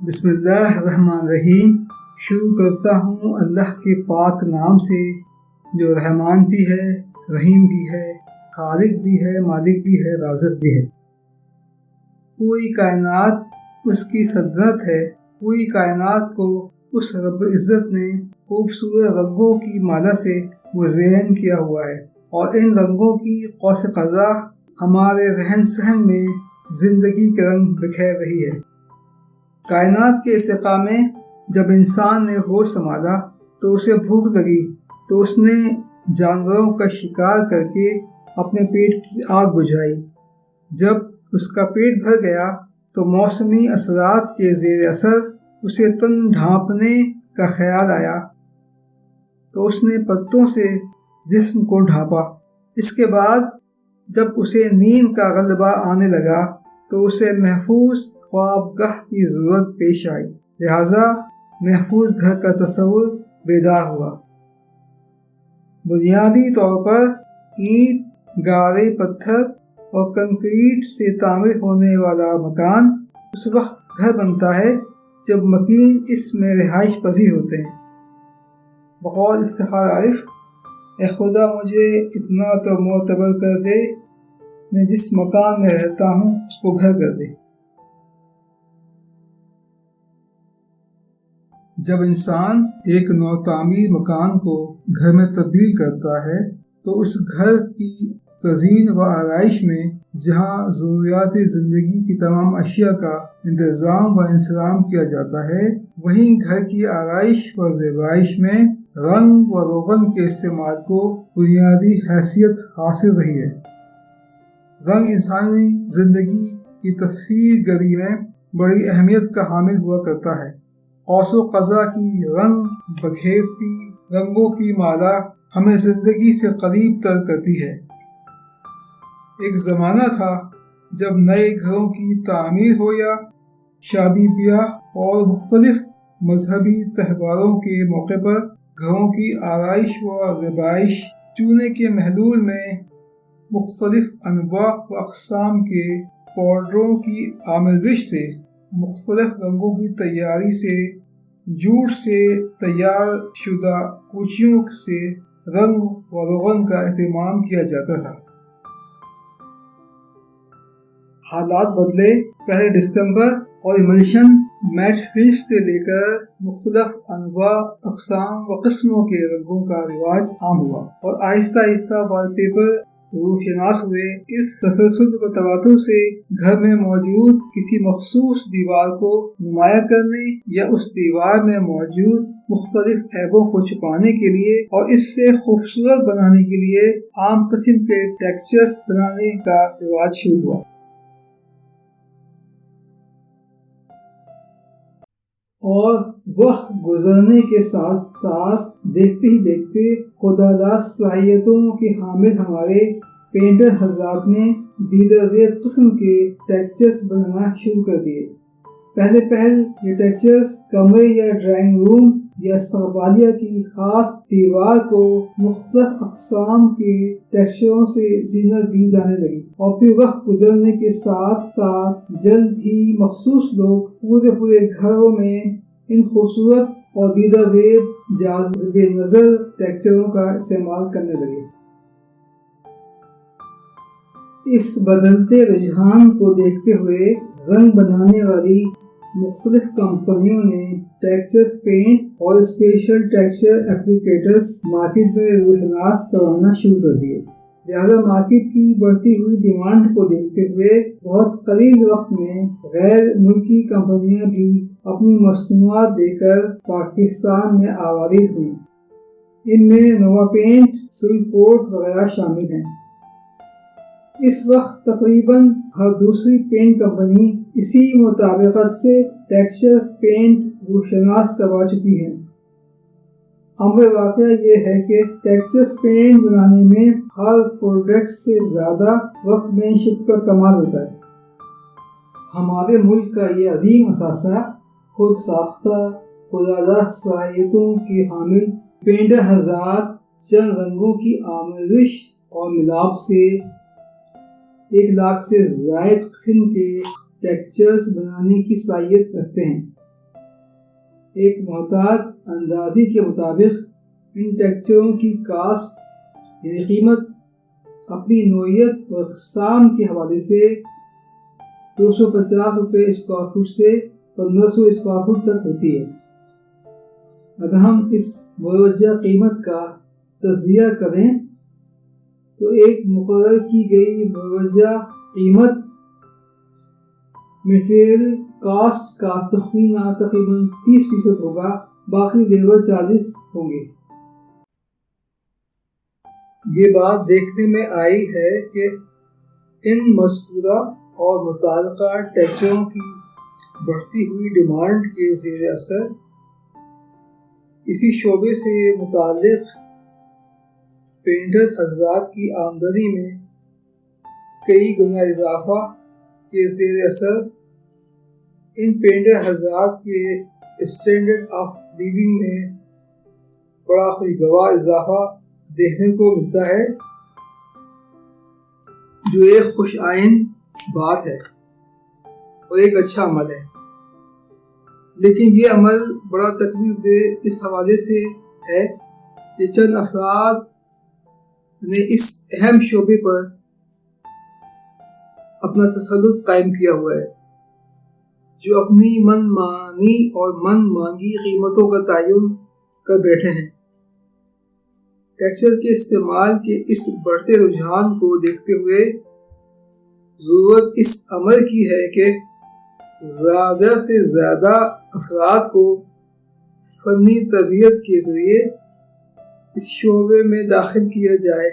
بسم اللہ الرحمن الرحیم۔ شروع کرتا ہوں اللہ کے پاک نام سے جو رحمان بھی ہے، رحیم بھی ہے، خالق بھی ہے، مالک بھی ہے، رازق بھی ہے۔ پوری کائنات اس کی سلطنت ہے۔ پوری کائنات کو اس رب العزت نے خوبصورت رنگوں کی مالا سے مزین کیا ہوا ہے، اور ان رنگوں کی قوس قزح ہمارے رہن سہن میں زندگی کے رنگ بکھیر رہی ہے۔ کائنات کے ارتقاء میں جب انسان نے ہوش سنبھالا تو اسے بھوک لگی، تو اس نے جانوروں کا شکار کر کے اپنے پیٹ کی آگ بجھائی۔ جب اس کا پیٹ بھر گیا تو موسمی اثرات کے زیر اثر اسے تن ڈھانپنے کا خیال آیا، تو اس نے پتوں سے جسم کو ڈھانپا۔ اس کے بعد جب اسے نیند کا غلبہ آنے لگا تو اسے محفوظ خوابگاہ کی ضرورت پیش آئی، لہذا محفوظ گھر کا تصور بیدار ہوا۔ بنیادی طور پر اینٹ، گارے پتھر اور کنکریٹ سے تعمیر ہونے والا مکان اس وقت گھر بنتا ہے جب مکین اس میں رہائش پذیر ہوتے ہیں۔ بقول افتخار عارف، اے خدا مجھے اتنا تو معتبر کر دے، میں جس مکان میں رہتا ہوں اس کو گھر کر دے۔ جب انسان ایک نو تعمیر مکان کو گھر میں تبدیل کرتا ہے تو اس گھر کی تزئین و آرائش میں جہاں ضروریات زندگی کی تمام اشیاء کا انتظام و انصرام کیا جاتا ہے، وہیں گھر کی آرائش و زیبائش میں رنگ و روغن کے استعمال کو بنیادی حیثیت حاصل رہی ہے۔ رنگ انسانی زندگی کی تصویر گری میں بڑی اہمیت کا حامل ہوا کرتا ہے۔ قوس و قزح کی رنگ بکھیرتی رنگوں کی مالا ہمیں زندگی سے قریب تر کرتی ہے۔ ایک زمانہ تھا جب نئے گھروں کی تعمیر ہو یا شادی بیاہ اور مختلف مذہبی تہواروں کے موقع پر گھروں کی آرائش و زیبائش چونے کے محلول میں مختلف انواع و اقسام کے پاؤڈروں کی آمیزش سے، مختلف رنگوں کی تیاری سے، جوٹ سے تیار شدہ کوچیوں سے رنگ و روغن کا اہتمام کیا جاتا تھا۔ حالات بدلے۔ پہلے دسمبر اور ایملشن میٹ فنش سے لے کر مختلف انواع اقسام و قسموں کے رنگوں کا رواج عام ہوا، اور آہستہ آہستہ وال پیپر روشناس ہوئے۔ اس تسلسل و تواتر سے گھر میں موجود کسی مخصوص دیوار کو نمایاں کرنے یا اس دیوار میں موجود مختلف عیبوں کو چھپانے کے لیے اور اس سے خوبصورت بنانے کے لیے عام قسم کے ٹیکسچرز بنانے کا رواج شروع ہوا۔ اور وقت گزرنے کے ساتھ ساتھ دیکھتے ہی دیکھتے خودداد صلاحیتوں کے حامل ہمارے پینٹر حضرات نے دیگر ذیل قسم کے ٹیکسچرز بنانا شروع کر دیے۔ پہل یہ ٹیکسچرز کمرے یا ڈرائنگ روم یا استقبالیہ کی خاص دیوار کو مختلف اقسام کے ٹیکسچروں سے زینت دی جانے لگی، اور پھر وقت گزرنے کے ساتھ ساتھ جلد ہی مخصوص لوگ پورے گھروں میں ان خوبصورت اور دیدہ ذیل جالب نظر ٹیکسچروں کا استعمال کرنے لگے۔ اس بدلتے رجحان کو دیکھتے ہوئے رنگ بنانے والی مختلف کمپنیوں نے ٹیکسچر پینٹ اور اسپیشل ٹیکسچر اپلیکیٹرز مارکیٹ میں روشناس کروانا شروع کر دیے۔ لہذا مارکیٹ کی بڑھتی ہوئی ڈیمانڈ کو دیکھتے ہوئے بہت قریب وقت میں غیر ملکی کمپنیاں بھی اپنی مصنوعات دے کر پاکستان میں آوارد ہوئیں۔ ان میں نوا پینٹ، سلکوٹ وغیرہ شامل ہیں۔ اس وقت تقریباً ہر دوسری پینٹ کمپنی اسی مطابقت سے ٹیکسچر پینٹ روشناس کروا چکی ہیں۔ امر واقعہ یہ ہے کہ ٹیکسچر پینٹ بنانے میں ہر پروڈکٹ سے زیادہ ورک مین شپ کا کمال ہوتا ہے۔ ہمارے ملک کا یہ عظیم اثاثہ خود ساختہ خودداد صلاحیتوں کے حامل پینٹر حضرات چند رنگوں کی آمیزش اور ملاپ سے 1 لاکھ سے زائد قسم کے ٹیکسچرز بنانے کی صلاحیت رکھتے ہیں۔ ایک محتاط اندازی کے مطابق ان ٹیکسچروں کی کاسٹ یعنی قیمت اپنی نوعیت اور اقسام کے حوالے سے 250 روپے اسکوائر فٹ سے 1500 اسکوائر فٹ تک ہوتی ہے۔ اگر ہم اس مروجہ قیمت کا تجزیہ کریں تو ایک مقرر کی گئی مروجہ قیمت میٹیریل کاسٹ کا تقریباً 30% ہوگا، باقی لیبر چارجز ہوں گے۔ یہ بات دیکھنے میں آئی ہے کہ ان مذکورہ اور متعلقہ ٹیکسچروں کی بڑھتی ہوئی ڈیمانڈ کے زیر اثر اسی شعبے سے متعلق پینٹر حضرات کی آمدنی میں کئی گنا اضافہ کے زیر اثر ان پینٹر حضرات کے اسٹینڈرڈ آف لیونگ میں بڑا خوشگوار اضافہ دیکھنے کو ملتا ہے، جو ایک خوش آئند بات ہے اور ایک اچھا عمل ہے۔ لیکن یہ عمل بڑا تکلیف دہ اس حوالے سے ہے کہ چند افراد نے اس اہم شعبے پر اپنا تسلط قائم کیا ہوا ہے، جو اپنی من مانی اور من مانگی قیمتوں کا تعین کر بیٹھے ہیں۔ ٹیکسچر کے استعمال کے اس بڑھتے رجحان کو دیکھتے ہوئے ضرورت اس امر کی ہے کہ زیادہ سے زیادہ افراد کو فنی تربیت کے ذریعے اس شعبے میں داخل کیا جائے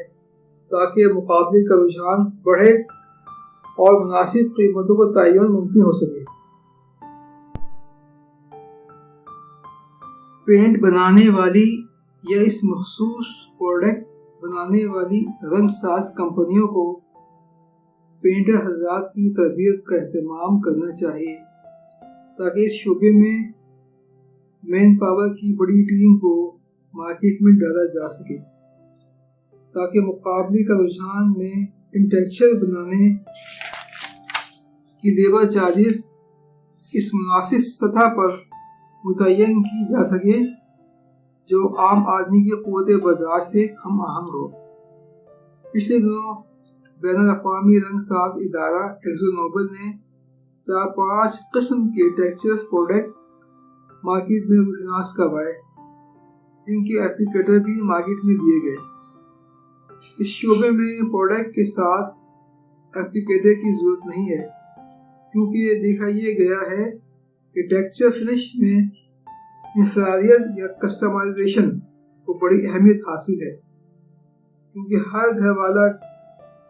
تاکہ مقابلے کا رجحان بڑھے اور مناسب قیمتوں کا تعین ممکن ہو سکے۔ پینٹ بنانے والی یا اس مخصوص پروڈکٹ بنانے والی رنگ ساز کمپنیوں کو پینٹر حضرات کی تربیت کا اہتمام کرنا چاہیے تاکہ اس شعبے میں مین پاور کی بڑی ٹیم کو مارکیٹ میں ڈالا جا سکے، تاکہ مقابلے کا رجحان میں ان ٹیکسچر بنانے کی لیبر چارجز اس مناسب سطح پر متعین کی جا سکے جو عام آدمی کی قوت برداشت سے ہم آہنگ ہو۔ پچھلے دنوں بین الاقوامی رنگ ساز ادارہ ایکزو نوبل نے 4-5 قسم کے ٹیکسچر پروڈکٹ مارکیٹ میں روشناس کروائے، جن کے اپلیکیٹر بھی مارکیٹ میں دیے گئے۔ اس شعبے میں پروڈکٹ کے ساتھ اپلیکیٹر کی ضرورت نہیں ہے، کیونکہ یہ دیکھا یہ گیا ہے کہ ٹیکسچر فنش میں انفرادیت یا کسٹمائزیشن کو بڑی اہمیت حاصل ہے، کیونکہ ہر گھر والا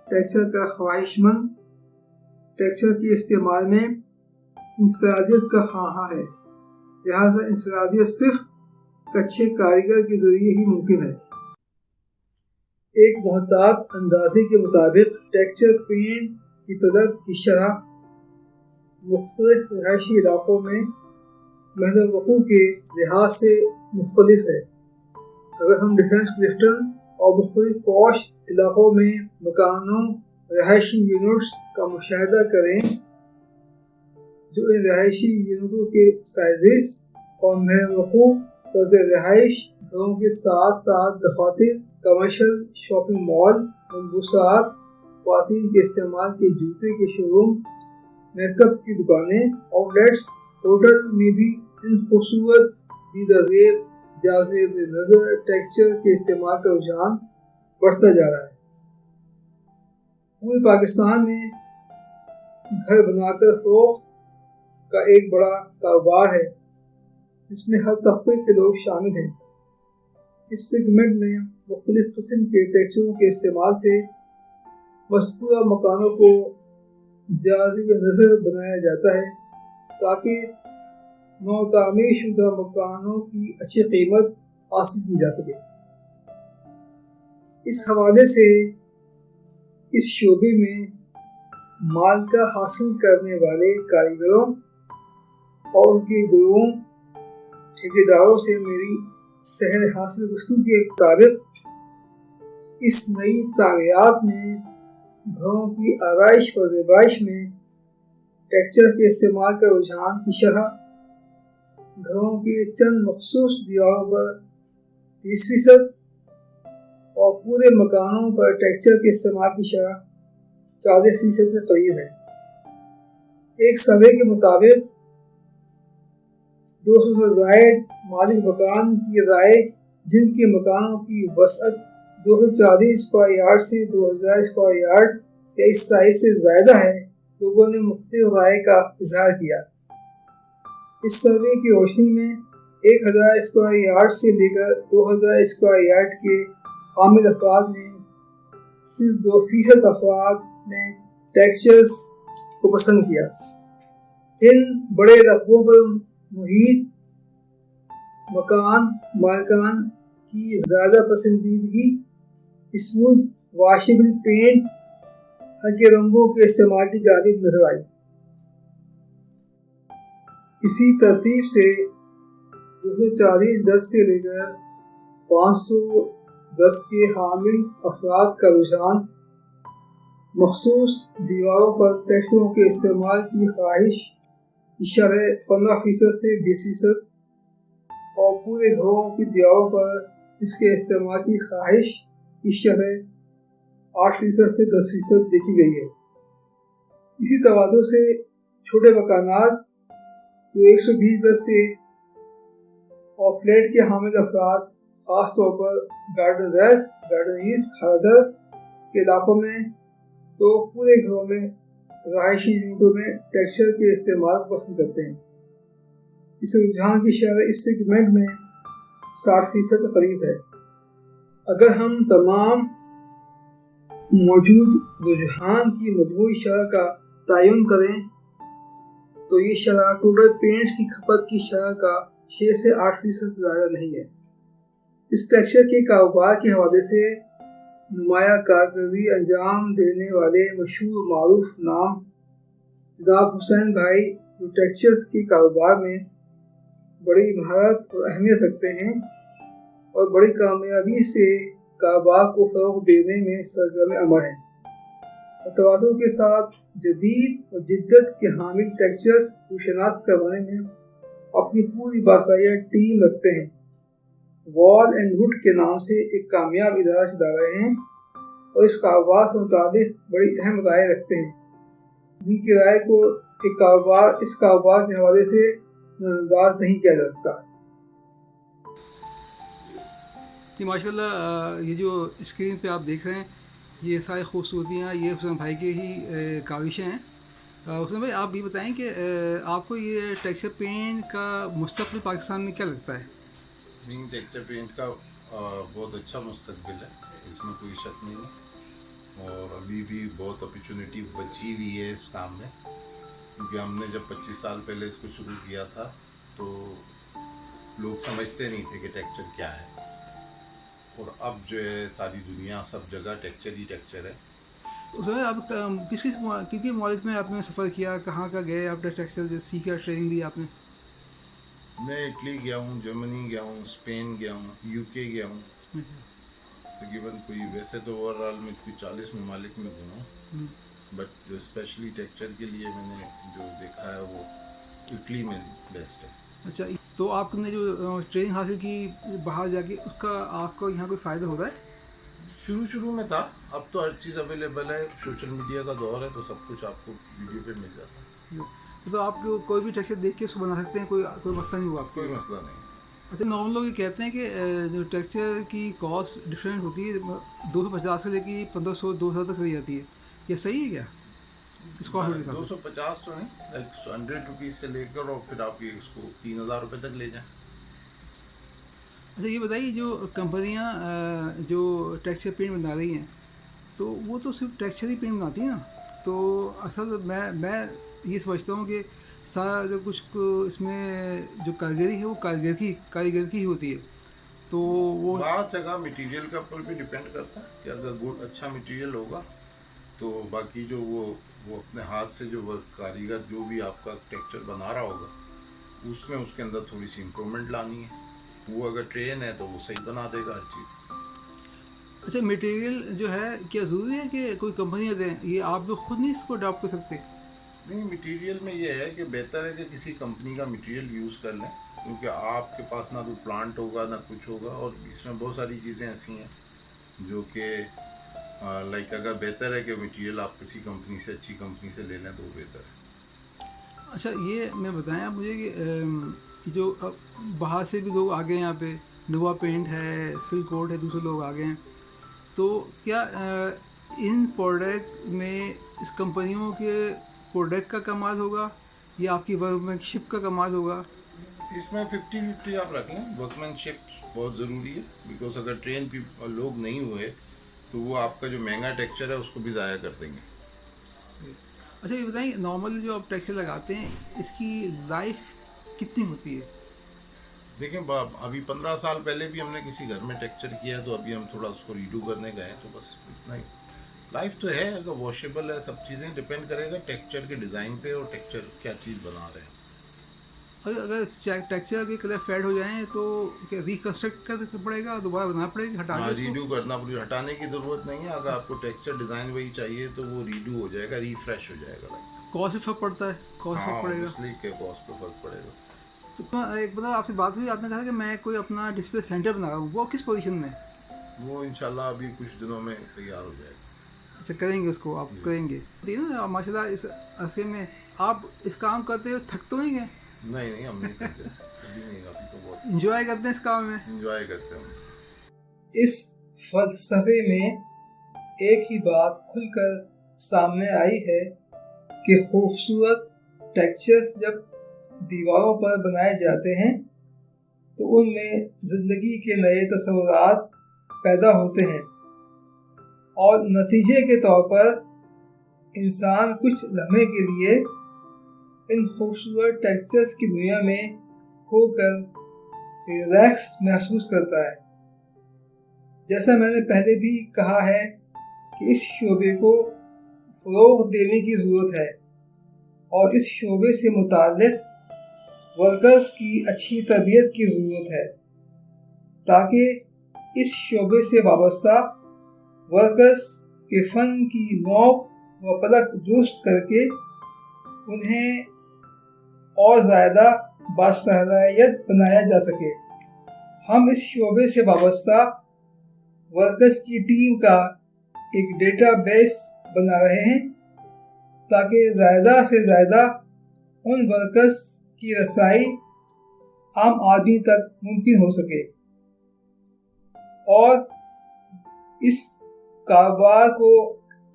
ٹیکسچر کا خواہش مند ٹیکسچر کے استعمال میں انفرادیت کا خواہاں ہے، لہذا انفرادیت صرف اچھے کاریگر کے ذریعے ہی ممکن ہے۔ ایک محتاط اندازے کے مطابق ٹیکسچر پینٹ کی طلب کی شرح مختلف رہائشی علاقوں میں محل وقوع کے لحاظ سے مختلف ہے۔ اگر ہم ڈیفنس کلفٹن اور مختلف پوش علاقوں میں مکانوں رہائشی یونٹس کا مشاہدہ کریں جو ان رہائشی یونٹوں کے سائزز اور محل وقوع طرز رہائش گھروں کے ساتھ ساتھ دفاتر، کمرشل شاپنگ مال، ملبوسات، خواتین کے استعمال کے جوتے کے شو روم، میک اپ کی دکانیں، آؤٹ لیٹس، ہوٹل میں بھی ان خوبصورت دیدہ ریب جاذب نظر ٹیکسچر کے استعمال کا رجحان بڑھتا جا رہا ہے۔ پورے پاکستان میں گھر بنا کر فروخت کا ایک بڑا کاروبار ہے جس میں ہر طبقے کے لوگ شامل ہیں۔ اس سیگمنٹ میں مختلف قسم کے ٹیکسچروں کے استعمال سے مذکورہ مکانوں کو جاذب نظر بنایا جاتا ہے تاکہ نو تعمیر شدہ مکانوں کی اچھی قیمت حاصل کی جا سکے۔ اس حوالے سے اس شعبے میں مالکہ حاصل کرنے والے کاریگروں اور ان کے گروہوں ٹھیکیداروں سے میری سحر حاصل گفتگو کے مطابق اس نئی تعمیرات میں گھروں کی آرائش و زیبائش میں ٹیکسچر کے استعمال کا رجحان کی شرح घरों के चंद मखसूस दीवारों पर 30% और पूरे मकानों पर टेक्सचर के इस्तेमाल की शरह 40% के करीब है। एक सर्वे के मुताबिक 200 से ज़ायद मालिक मकान की राय, जिनके मकानों की वसअत 240 स्क्वायर यार्ड से 2000 स्क्वायर यार्ड या इस साइज से ज़्यादा है, लोगों ने मुख्तलिफ राय का इजहार किया। इस सर्वे की रोशनी में 1000 स्क्वायर यार्ड से लेकर 2000 स्क्वायर यार्ड के हामिल अफराद में सिर्फ 2% अफराद ने टेक्सचर्स को पसंद किया। इन बड़े रकबों पर मुहीत मकान मालिकान की ज़्यादा पसंदीदगी स्मूथ वॉशेबल पेंट, हल्के रंगों के इस्तेमाल की जानिब नजर आई। इसी तरतीब से 240 गज से लेकर 500 गज के हामिल अफराद का रुझान मखसूस दीवारों पर टेक्सचरों के इस्तेमाल की ख्वाहिश की शरह 15% से 20% और पूरे घरों की दीवारों पर इसके इस्तेमाल की ख्वाहिश की शरह 8% से 10% देखी गई है। इसी तवाज़ुन से छोटे मकानात जो 120 गज से और फ्लैट के हामिल अफराद खास तौर पर गार्डन वेस्ट, गार्डन ईस्ट, खादर के इलाकों में तो पूरे घरों में रहायशी यूनिटों में टेक्सचर के इस्तेमाल को पसंद करते हैं। इस रुझान की शरह इस सेगमेंट में 60% के करीब है। अगर हम तमाम मौजूद रुझान की मजमूई शरह का तयन करें तो ये शरह टोटल पेंट्स की खपत की शरह का 6 से 8% से ज़्यादा नहीं है। इस टेक्सचर के कारोबार के हवाले से नुमाया कारकर्दगी अंजाम देने वाले मशहूर मारूफ नाम जनाब हुसैन भाई, जो टेक्सचर्स के कारोबार में बड़ी महारत और अहमियत रखते हैं और बड़ी कामयाबी से कारोबार को फ़रोग़ देने में सरगर्म अमल है। तवाज़ुन के साथ जदीद और जिद्दत के हामिल टेक्सचर्स को शनाख्त करवाने में अपनी पूरी बाकायदा टीम रखते हैं। वॉल एंड वुड के नाम से एक कामयाब इदारा चला रहे हैं और इस कारोबार से मुताबिक बड़ी अहम राय रखते हैं, जिनकी राय को इस कारोबार के हवाले से नज़रअंदाज नहीं किया जा सकता। माशाल्लाह, ये जो स्क्रीन पे आप देख रहे हैं ये सारी खूबसूरतियाँ ये हुसैन भाई की ही काविशें हैं। हुसैन भाई, आप भी बताएं कि आपको ये टेक्सचर पेंट का मुस्तक़बिल पाकिस्तान में क्या लगता है? नहीं, टेक्सचर पेंट का बहुत अच्छा मुस्तक़बिल है, इसमें कोई शक नहीं है। और अभी भी बहुत अपॉर्चुनिटी बची हुई है इस काम में, क्योंकि हमने जब 25 साल पहले इसको शुरू किया था तो लोग समझते नहीं थे कि टेक्सचर क्या है, और अब जो है सारी दुनिया सब जगह टेक्सचर ही टेक्सचर है। उसमें आप किस मॉलिक में आपने सफ़र किया, कहाँ का गए आप, टेक्सचर जो सीखा, ट्रेनिंग ली आपने? मैं इटली गया हूँ, जर्मनी गया हूँ, स्पेन गया हूँ, यूके गया हूँ। तकरीबन कोई वैसे तो ओवरऑल में कोई 40 ममालिक में घूमा, बट जो स्पेशली टेक्सचर के लिए मैंने जो देखा है वो इटली में बेस्ट है। अच्छा, तो आपने जो ट्रेनिंग हासिल की बाहर जाके, उसका आपको यहाँ कोई फ़ायदा होता है? शुरू में था, अब तो हर चीज़ अवेलेबल है, सोशल मीडिया का दौर है, तो सब कुछ आपको वीडियो पे मिल जाता है। तो आप कोई भी टेक्सचर देख के उसको बना सकते हैं, कोई मसला नहीं हुआ आपको? कोई मसला नहीं। अच्छा, नॉर्मल लोग ये कहते हैं कि जो टेक्सचर की कॉस्ट डिफरेंट होती है, 250 से लेकर 1500 2000 तक चली जाती है, ये सही है क्या? इस कॉस्ट के साथ 250 तो नहीं, 100 रुपीज़ से लेकर और फिर आप ये इसको 3000 रुपये तक ले जाएं। अच्छा, ये बताइए, जो कंपनियां जो टेक्सचर पेंट बना रही हैं तो वो तो सिर्फ टेक्सचर ही पेंट बनाती हैं ना, तो असल मैं ये समझता हूँ कि सारा जो कुछ इसमें जो कारीगरी है वो कारीगरी ही होती है। तो वो बहुत जगह मटेरियल के ऊपर भी डिपेंड करता है कि अगर गुड अच्छा मटेरियल होगा तो बाकी जो वो अपने हाथ से जो कारीगर जो भी आपका टेक्सचर बना रहा होगा उसमें उसके अंदर थोड़ी सी इम्प्रूवमेंट लानी है। वो अगर ट्रेन है तो वो सही बना देगा हर चीज़। अच्छा, मटेरियल जो है क्या ज़रूरी है कि कोई कंपनियाँ दें, ये आप लोग खुद नहीं इसको अडॉप्ट कर सकते? नहीं, मटेरियल में ये है कि बेहतर है कि किसी कंपनी का मटेरियल यूज़ कर लें, क्योंकि आपके पास ना कोई प्लांट होगा ना कुछ होगा, और इसमें बहुत सारी चीज़ें ऐसी हैं जो कि लाइक अगर बेहतर है कि मटेरियल आप किसी कंपनी से, अच्छी कंपनी से ले लें तो वो बेहतर है। अच्छा, ये मैं बताएं आप मुझे कि जो बाहर से भी लोग आ गए यहाँ पे, नोवा पेंट है, सिल्क कोड है, दूसरे लोग आ गए हैं, तो क्या इन प्रोडक्ट में इस कंपनियों के प्रोडक्ट का कमाल होगा या आपकी वर्कमैनशिप का कमाल होगा? इसमें 50-50 आप रख लें। वर्कमैनशिप बहुत ज़रूरी है, बिकॉज अगर ट्रेन लोग नहीं हुए तो वो आपका जो महंगा टेक्सचर है उसको भी ज़ाया कर देंगे। अच्छा, ये बताइए, नॉर्मल जो आप टेक्सचर लगाते हैं इसकी लाइफ कितनी होती है? देखें, अभी 15 साल पहले भी हमने किसी घर में टेक्सचर किया, तो अभी हम थोड़ा उसको रीडू करने गए, तो बस इतना ही। लाइफ तो है, अगर वॉशेबल है, सब चीज़ें डिपेंड करेगा टेक्सचर के डिज़ाइन पे और टेक्सचर क्या चीज़ बना रहे हैं। अगर टेक्सचर के कलर फेड हो जाएं तो क्या रिकन्स्ट्रक्ट करना पड़ेगा, दोबारा बनाना पड़ेगा, हटाना हाँ, उसको? रीडू करना पड़ेगा, हटाने की ज़रूरत नहीं है। अगर आपको टेक्सचर डिज़ाइन वही चाहिए तो वो रीडू हो जाएगा, रीफ्रेश हो जाएगा। लाइक कॉस्ट भी फर्क पड़ता है, कॉस्ट फर्क हाँ, पड़ेगा। इसलिए के कॉस्ट पे फर्क पड़ेगा। तो एक मतलब आपसे बात हुई, आपने कहा कि मैं कोई अपना डिस्प्ले सेंटर बना रहा हूँ, वो किस पोजीशन में? वो इंशाल्लाह अभी कुछ दिनों में तैयार हो जाएगा। अच्छा, करेंगे उसको, आप करेंगे ठीक ना? माशाल्लाह, इस अरसे में आप इस काम करते हुए थक तो नहीं गए? नहीं नहीं, हम नहीं करते, अभी नहीं, अभी तो बहुत इंजॉय करते हैं इस काम में? इंजॉय करते हैं हम। इस फलसफे में एक ही बात खुलकर सामने आई है कि खूबसूरत टेक्सचर जब दीवारों पर बनाए जाते हैं तो उनमें जिंदगी के नए तस्वुरात पैदा होते हैं, और नतीजे के तौर पर इंसान कुछ लम्हे के लिए इन खूबसूरत टेक्सचर्स की दुनिया में खोकर रिलैक्स महसूस करता है। जैसा मैंने पहले भी कहा है कि इस शोबे को फ़रोग़ देने की ज़रूरत है, और इस शोबे से मुताल्लिक़ वर्कर्स की अच्छी तरबियत की ज़रूरत है, ताकि इस शोबे से वाबस्ता वर्कर्स के फ़न की नौक व पलक दुरुस्त करके उन्हें और ज़्यादा बासलाहियत बनाया जा सके। हम इस शोबे से वाबस्ता वर्कर्स की टीम का एक डेटा बेस बना रहे हैं, ताकि ज़्यादा से ज़्यादा उन वर्कर्स की रसाई आम आदमी तक मुमकिन हो सके और इस कारोबार को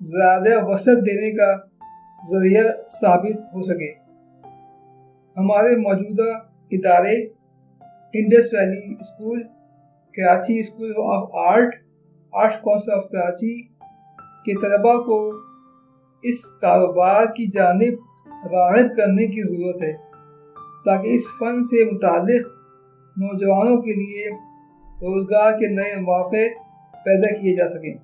ज़्यादा वसअत देने का ज़रिया साबित हो सके। हमारे मौजूदा इदारे Indus valley school, Karachi school of art, art council of Karachi के तलबा को इस कारोबार की जानिब राग़िब करने की ज़रूरत है, ताकि इस फ़न से मुताल्लिक़ नौजवानों के लिए रोज़गार के नए मौक़े पैदा किए जा सकें।